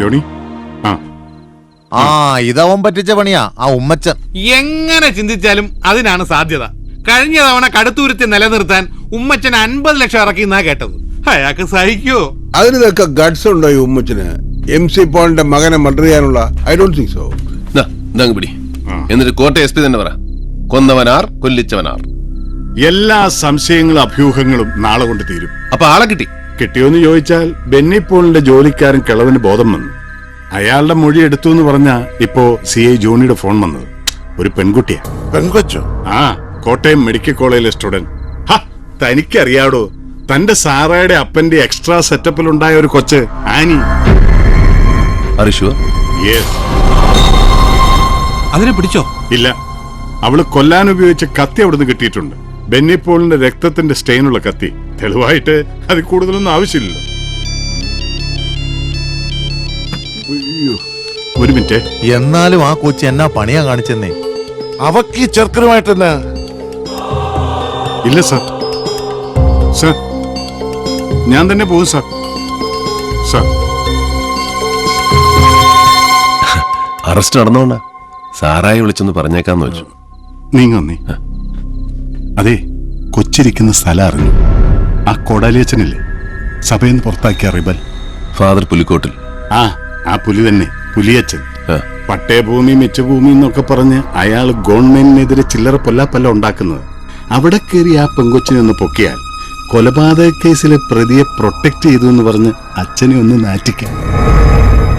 Johnny. ഇതവൻ പറ്റിച്ച പണിയാ ആ ഉമ്മച്ചൻ. എങ്ങനെ ചിന്തിച്ചാലും അതിനാണ് സാധ്യത. കഴിഞ്ഞ തവണ കടുത്തുരുത്തി നിലനിർത്താൻ ഉമ്മച്ചൻ 50 ലക്ഷം ഇറക്കി എന്നാ കേട്ടത്. അയാൾക്ക് സഹിക്കോ? അതിനൊക്കെ ഗഡ്സ് ഉണ്ടോ ഈ ഉമ്മച്ചന്? MC പോളിന്റെ മകനെ മർഡർ ചെയ്യാനുള്ള? I don't think so. പിടി. എന്നിട്ട് കോട്ടയം SP തന്നെ പറ, കൊന്നവനാർ കൊല്ലിച്ചവനാർ. എല്ലാ സംശയങ്ങളും അഭ്യൂഹങ്ങളും നാളെ കൊണ്ട് തീരും. അപ്പൊ ആളെ കിട്ടി? കിട്ടിയോന്ന് ചോദിച്ചാൽ ബെന്നി പോളിന്റെ ജോലിക്കാരൻ കിളവിന് ബോധം വന്നു. അയാളുടെ മൊഴി എടുത്തു എന്ന് പറഞ്ഞാ ഇപ്പോ CI ജോണിയുടെ ഫോൺ വന്നത്. ഒരു പെൺകുട്ടിയാ. പെൺകൊച്ചോ? കോട്ടയം മെഡിക്കൽ കോളേജിലെ സ്റ്റുഡന്റ്. തനിക്കറിയാടോ, തന്റെ സാറയുടെ അപ്പന്റെ എക്സ്ട്രാ സെറ്റപ്പിലുണ്ടായ ഒരു കൊച്ച് ആനി. അതിനെ പിടിച്ചോ? ഇല്ല, അവള് കൊല്ലാൻ ഉപയോഗിച്ച കത്തി അവിടുന്ന് കിട്ടിയിട്ടുണ്ട്. ബെന്നി പോളിന്റെ രക്തത്തിന്റെ സ്റ്റെയിനുള്ള കത്തി. തെളിവായിട്ട് അത് കൂടുതലൊന്നും ആവശ്യമില്ലല്ലോ. ഒരു മിനിറ്റ്. എന്നാലും ആ കൊച്ചി എന്നാ പണിയാ കാണിച്ചെന്നേ. അവക്ക് ഈ ചെറുക്കനുമായിട്ടെന്നാ? ഇല്ല സാർ, സാർ ഞാൻ തന്നെ പോകും സാർ. സാർ അറസ്റ്റ് നടന്നോണ്ടാ സാറായി വിളിച്ചൊന്ന് പറഞ്ഞേക്കാന്ന് വെച്ചു. നീങ്ങി. അതെ, കൊച്ചിരിക്കുന്ന സ്ഥലം അറിഞ്ഞു. ആ കോടാലിയച്ചനില്ലേ, സഭയിൽ നിന്ന് പുറത്താക്കിയ റിബൽ ഫാദർ പുലിക്കോട്ടിൽ. ആ പുലി തന്നെ, പുലിയച്ചൻ. പട്ടയഭൂമി മിച്ചഭൂമി എന്നൊക്കെ പറഞ്ഞ് അയാൾ ഗവൺമെന്റിനെതിരെ ചില്ലറ പൊല്ലാപ്പല്ല ഉണ്ടാക്കുന്നത്. അവിടെ കയറി ആ പെങ്കൊച്ചിനെ ഒന്ന് പൊക്കിയാൽ കൊലപാതക കേസിലെ പ്രതിയെ പ്രൊട്ടക്ട് ചെയ്തു എന്ന് പറഞ്ഞ് അച്ഛനെ ഒന്ന് നാറ്റിക്കാം.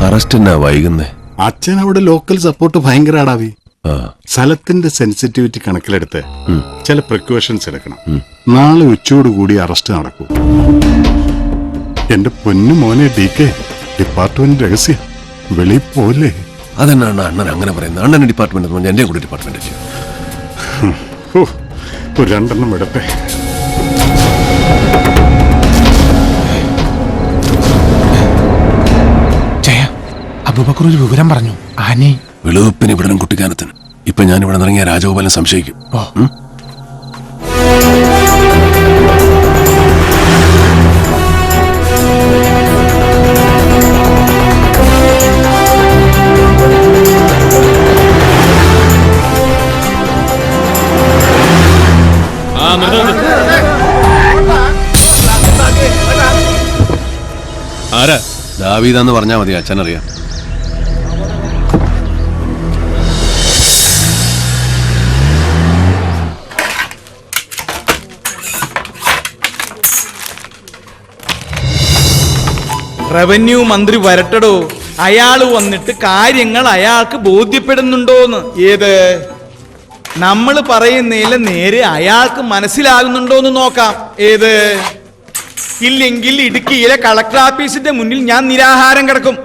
അറസ്റ്റ് എന്നാ വൈകുന്നേ? അച്ഛൻ അവിടെ ലോക്കൽ സപ്പോർട്ട് ഭയങ്കര ആടാവി. സ്ഥലത്തിന്റെ സെൻസിറ്റിവിറ്റി കണക്കിലെടുത്ത് ചില പ്രിക്കോഷൻസ് എടുക്കണം. നാളെ ഉച്ചയോടുകൂടി അറസ്റ്റ് നടക്കും. എന്റെ പൊന്നു മോനെ DK, ഡിപ്പാർട്ട്മെന്റ് രഹസ്യ വെളിയിൽ പോലെ. അതെന്നാണ് അണ്ണൻ അങ്ങനെ പറയുന്നത്? അണ്ണൻ ഡിപ്പാർട്ട്മെന്റ്, എന്റെ കൂടെ ഡിപ്പാർട്ട്മെന്റ്. ഒരു 2 എണ്ണം എടുപ്പേ. അബൂബക്കർ ഒരു വിവരം പറഞ്ഞു. ആനി വെളുപ്പിന് ഇവിടനും കുട്ടിക്കാനത്തിന്. ഇപ്പൊ ഞാൻ ഇവിടെ ഇറങ്ങിയ രാജഗോപാലൻ സംശയിക്കും. ആരാ? ദാവീദാന്ന് പറഞ്ഞാ മതി, അച്ഛനറിയാം. റവന്യൂ മന്ത്രി വരട്ടടോ. അയാള് വന്നിട്ട് കാര്യങ്ങൾ അയാൾക്ക് ബോധ്യപ്പെടുന്നുണ്ടോന്ന്. ഏത് നമ്മൾ പറയുന്നതിൽ നേരെ അയാൾക്ക് മനസ്സിലാകുന്നുണ്ടോന്ന് നോക്കാം. ഏത് ഇല്ലെങ്കിൽ ഇടുക്കിയിലെ കളക്ടർ ഓഫീസിന്റെ മുന്നിൽ ഞാൻ നിരാഹാരം കിടക്കും.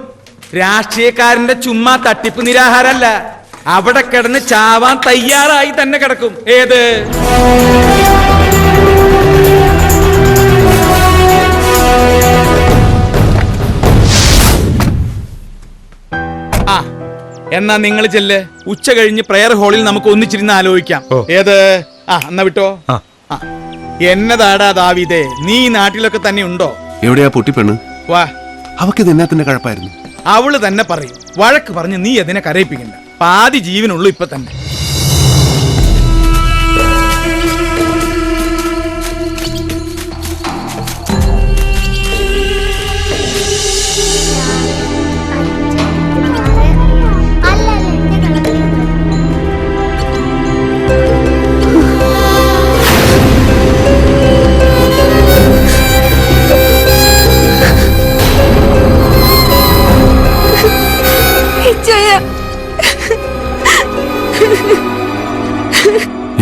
രാഷ്ട്രീയക്കാരന്റെ ചുമ്മാ തട്ടിപ്പ് നിരാഹാരമല്ല, അവിടെ കിടന്ന് ചാവാൻ തയ്യാറായി തന്നെ കിടക്കും. ഏത് എന്നാ നിങ്ങൾ ചെല്ല്. ഉച്ച കഴിഞ്ഞ് പ്രയർ ഹാളിൽ നമുക്ക് ഒന്നിച്ചിരുന്ന് ആലോചിക്കാം. ഏത് എന്നാ വിട്ടോ. എന്നതാടാ ദാവീദേ, നീ നാട്ടിലൊക്കെ തന്നെ ഉണ്ടോ? എവിടെയാ പൊട്ടിപ്പെണ്ണ്? വാ, അവക്ക് എന്നാത്തിന്റെ കഴപ്പായിരുന്നു. അവള് തന്നെ പറയും. വഴക്ക് പറഞ്ഞ് നീ അതിനെ കരയിപ്പിക്കണ്ട. പാതി ജീവനുള്ളൂ ഇപ്പൊ തന്നെ.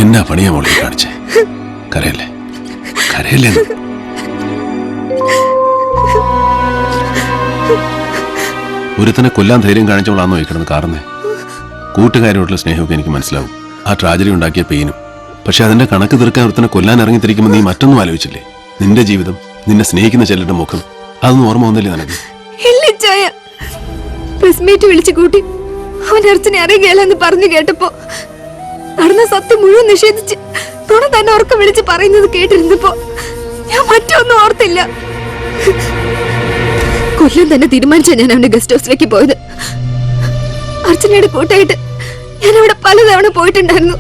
എന്നാ പണിയാ മോളെ കാണിച്ചേ? കരയല്ലേ, കരയല്ലേ. ഒരുത്തനെ കൊല്ലാൻ ധൈര്യം കാണിച്ചവളാന്നോ ഈ കിടന്ന് കാർന്നേ? കൂട്ടുകാരോടുള്ള സ്നേഹമൊക്കെ എനിക്ക് മനസ്സിലാവും, ആ ട്രാജഡി ഉണ്ടാക്കിയ പെയിനും. പക്ഷെ അതിന്റെ കണക്ക് തീർക്കാൻ ഒരുത്തനെ കൊല്ലാൻ ഇറങ്ങിത്തിരിക്കുമ്പോൾ നീ മറ്റൊന്നും ആലോചിച്ചില്ലേ? നിന്റെ ജീവിതം, നിന്നെ സ്നേഹിക്കുന്ന ചിലരുടെ മുഖം, അതൊന്നും ഓർമ്മ വന്നില്ലേ നിനക്ക്? വിളിച്ചു കൂട്ടി അവൻ അർച്ചനെ അറിയുകയല്ലെന്ന് പറഞ്ഞു കേട്ടപ്പോ നടന്ന സത്യം മുഴുവൻ നിഷേധിച്ച് തുണ തന്നെ ഉറക്കം വിളിച്ച് പറയുന്നത് കേട്ടിരുന്നപ്പോ ഞാൻ മറ്റൊന്നും ഓർത്തില്ല. കൊല്ലം തന്നെ തീരുമാനിച്ച ഞാൻ അവന്റെ ഗസ്റ്റ് ഹൗസിലേക്ക് പോയത്. അർച്ചനയുടെ കൂട്ടായിട്ട് ഞാൻ അവിടെ പലതവണ പോയിട്ടുണ്ടായിരുന്നു.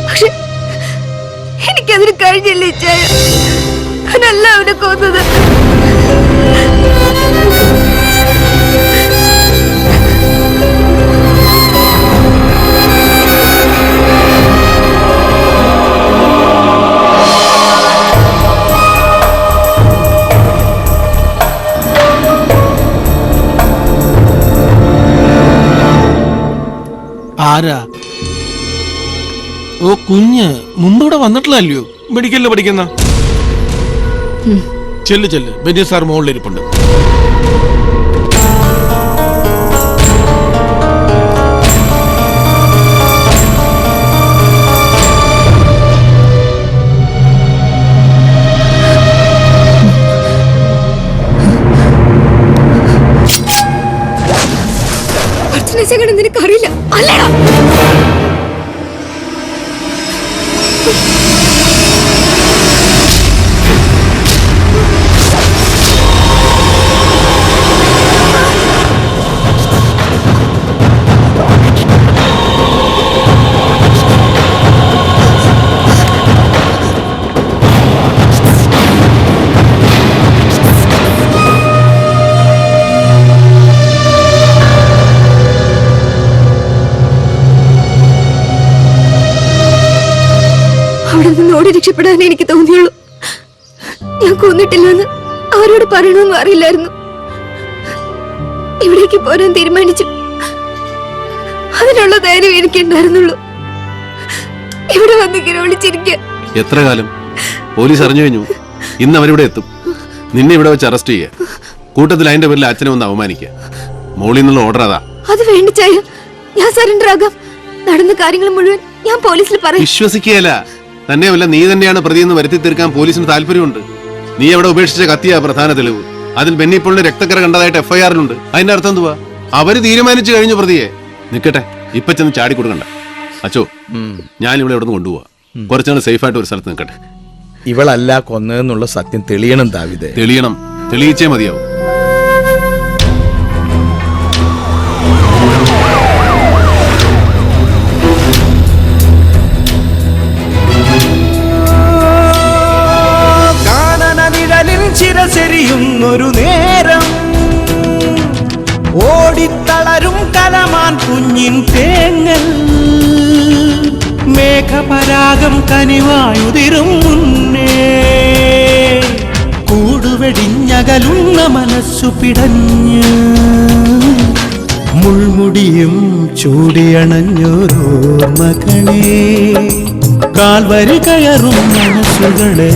പക്ഷെ എനിക്കതിന് കഴിഞ്ഞില്ല. ഇച്ചായ അവനല്ല അവനെ കൊന്നത്. ആരാ? ഓ കുഞ്ഞ് മുമ്പിവിടെ വന്നിട്ടില്ലല്ലോ. മെഡിക്കലില് പഠിക്കുന്ന ചെല്ല് ചെല്ല്. ബെന്നി സാർ മുകളിലിരിപ്പുണ്ട്. അർച്ചന നിനക്കറിയില്ല അല്ലടാ. അവിടെ നിന്ന് ഓടി രക്ഷപ്പെടാൻ എനിക്ക് തോന്നിയുള്ളൂ. ഞാൻ കൊന്നിട്ടില്ലെന്ന് ആരോട് പറയണമെന്നും അറിയില്ലായിരുന്നു. ഇവിടേക്ക് പോരാൻ തീരുമാനിച്ചു. അതിനുള്ള ധൈര്യം എനിക്കുണ്ടായിരുന്നുള്ളൂ. ഇവിടെ വന്ന് വിളിച്ചിരിക്കുക. എത്ര കാലം? പോലീസ് അറിഞ്ഞു കഴിഞ്ഞു. ഇന്ന് അവരിവിടെ എത്തും. നിന്നെ ഇവിടെ വെച്ച് അറസ്റ്റ് ചെയ്യുക. കൂട്ടത്തിൽ അതിന്റെ പേരിൽ അച്ഛനെ ഒന്ന് അവമാനിക്കുക. മോളിൽ നിന്നുള്ള ഓർഡർ അതാ. അത് വേണ്ട ചായ. ഞാൻ സറണ്ടർ ആകാം. നടന്ന കാര്യങ്ങൾ മുഴുവൻ ഞാൻ പോലീസിൽ പറയും. വിശ്വസിക്കുകയല്ല. തന്നെയല്ല, നീ തന്നെയാണ് പ്രതിയെന്ന് വരുത്തി തീർക്കാൻ പോലീസിന് താല്പര്യമുണ്ട്. നീ അവിടെ ഉപേക്ഷിച്ച കത്തിയാ പ്രധാന തെളിവ്. അതിൽ ബെന്നിപ്പോളിന് രക്തക്കറ കണ്ടതായിട്ട് എഫ്ഐആറിലുണ്ട്. അതിന്റെ അർത്ഥം എന്തുവാ? അവര് തീരുമാനിച്ചു കഴിഞ്ഞു പ്രതിയെ. നിക്കട്ടെ, ഇപ്പൊ ചെന്ന് ചാടി കൊടുക്കണ്ട. അച്ചോ, ഞാൻ ഇവിടെ ഇവിടെ നിന്ന് കൊണ്ടുപോവാ. കുറച്ചുനാൾ സേഫ് ആയിട്ട് ഒരു സ്ഥലത്ത് നിൽക്കട്ടെ. ഇവളല്ല കൊന്നതെന്നുള്ള സത്യം തെളിയണം ദാവീദേ. തെളിയണം. തെളിയിച്ചേ മതിയാവും. ചിരസെരിയുന്നൊരു നേരം ഓടിത്തളരും കലമാൻ കുഞ്ഞിൻ തേങ്ങൽ മേഘപരാഗം കനിവായുതിരും മുന്നേ കൂടുവെടിഞ്ഞകലുന്ന മനസ്സു പിടഞ്ഞ് മുൾമുടിയും ചൂടിയണഞ്ഞോരോർമകളെ കാൽവരി കയറും മനസ്സുകളെ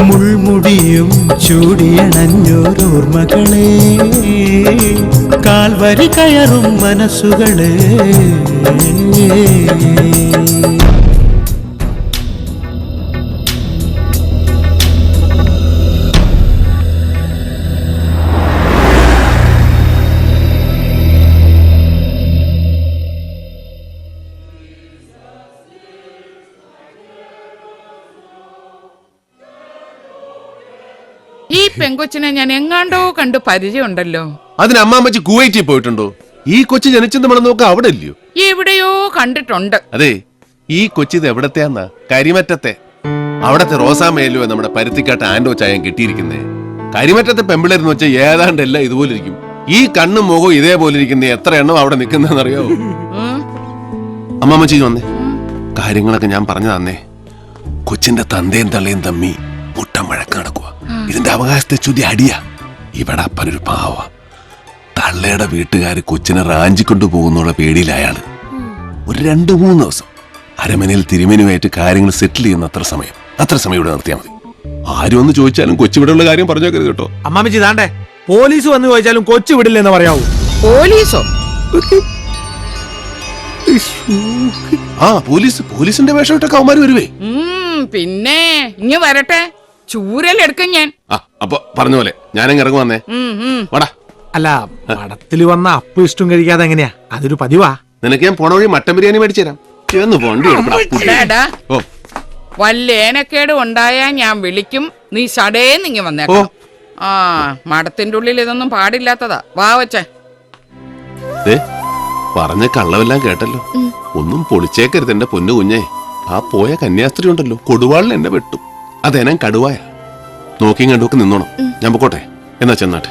മുൾമുടിയും ചൂടിയണഞ്ഞോരോർമകളെ കാൽവരി കയറും മനസ്സുകളെ ഈ പെങ്കൊച്ചിനെ ഞാൻ എങ്ങാണ്ടോ കണ്ട് പരിചയമുണ്ടല്ലോ. അതിന് അമ്മാമ്മച്ചി കുവൈറ്റിൽ പോയിട്ടുണ്ടോ? ഈ കൊച്ചു ജനിച്ചെന്ന് നമ്മൾ നോക്ക അവിടെ ഇല്ലയോ? എവിടെയോ കണ്ടിട്ടുണ്ട്. അതെ, ഈ കൊച്ചിത് എവിടത്തെയാന്നാ? കരിമറ്റത്തെ. അവിടത്തെ റോസാമേലോ നമ്മുടെ പരുത്തിക്കാട്ട് ആൻഡോ ചായം കിട്ടിയിരിക്കുന്നേ. കരിമറ്റത്തെ പെമ്പിളരെന്ന് വെച്ചാൽ ഏതാണ്ട് എല്ലാം ഇതുപോലെ ഇരിക്കും. ഈ കണ്ണും മുഖവും ഇതേപോലെ ഇരിക്കുന്ന എത്ര എണ്ണം അവിടെ നിൽക്കുന്നറിയാവോ? അമ്മാമ്മച്ചി വന്നേ, കാര്യങ്ങളൊക്കെ ഞാൻ പറഞ്ഞു തന്നേ. കൊച്ചിന്റെ തന്തയും തള്ളയും തമ്മി മുട്ടം വഴക്ക് നടക്കുക. ഇതിന്റെ അവകാശത്തെ ചൊല്ലി അടിയാ. ഇവിടെ അപ്പനൊരു പാവ. തള്ളയുടെ വീട്ടുകാര് കൊച്ചിനെ റാഞ്ചിക്കൊണ്ടു പോകുന്നുള്ള പേടിയിലായാണ്. ഒരു 2-3 ദിവസം അരമനയിൽ തിരുമേനുമായിട്ട് കാര്യങ്ങൾ സെറ്റിൽ ചെയ്യുന്ന അത്ര സമയം ഇവിടെ നിർത്തിയാൽ മതി. ആരും ഒന്ന് ചോദിച്ചാലും കൊച്ചിവിടെയുള്ള കാര്യം പറഞ്ഞേക്കരുത് കേട്ടോ. അമ്മാമ്മച്ചി താണ്ടേ പോലീസ് വന്ന് ചോദിച്ചാലും കൊച്ചു വിടില്ലെന്ന് പറയാവൂ. പോലീസോ? പോലീസിന്റെ വേഷം ഇട്ടൊക്കെ അവന്മാര് വരുവേ. പിന്നെ ഇങ്ങ് വരട്ടെ, ചൂരലെടുക്കും ഞാൻ. അപ്പൊ പറഞ്ഞ പോലെ ഞാനങ്ങ് ഇറങ്ങു വന്നേ. വാടാ. അല്ല, പടത്തില് വന്ന അപ്പം ഇഷ്ടം കഴിക്കാതെ എങ്ങനെയാ? അതൊരു പതിവാ. നിനക്ക് ഞാൻ പോണ വഴി മട്ടൻ ബിരിയാണി മേടിച്ചു തരാം. വണ്ടി വല്ല ഏനക്കേട് ഉണ്ടായാ ഞാൻ വിളിക്കും. നീ ഷടേന്നിങ്ങി വന്നേക്കണം. ആ മഠത്തിന്റെ ഉള്ളിൽ ഇതൊന്നും പാടില്ലാത്തതാ. വാ വച്ചേ. ദേ, പറഞ്ഞ കള്ളവെല്ലാം കേട്ടല്ലോ. ഒന്നും പൊളിച്ചേക്കരുത് എന്റെ പൊന്നു കുഞ്ഞേ. ആ പോയ കന്യാസ്ത്രീ ഉണ്ടല്ലോ, കൊടുവാളിൽ എന്നെ വെട്ടും. അതെനാ കടുവായ. നോക്കിയും കണ്ടുമൊക്കെ നിന്നോണം. ഞാൻ പൊക്കോട്ടെ, എന്നാ ചെന്നാട്ടെ.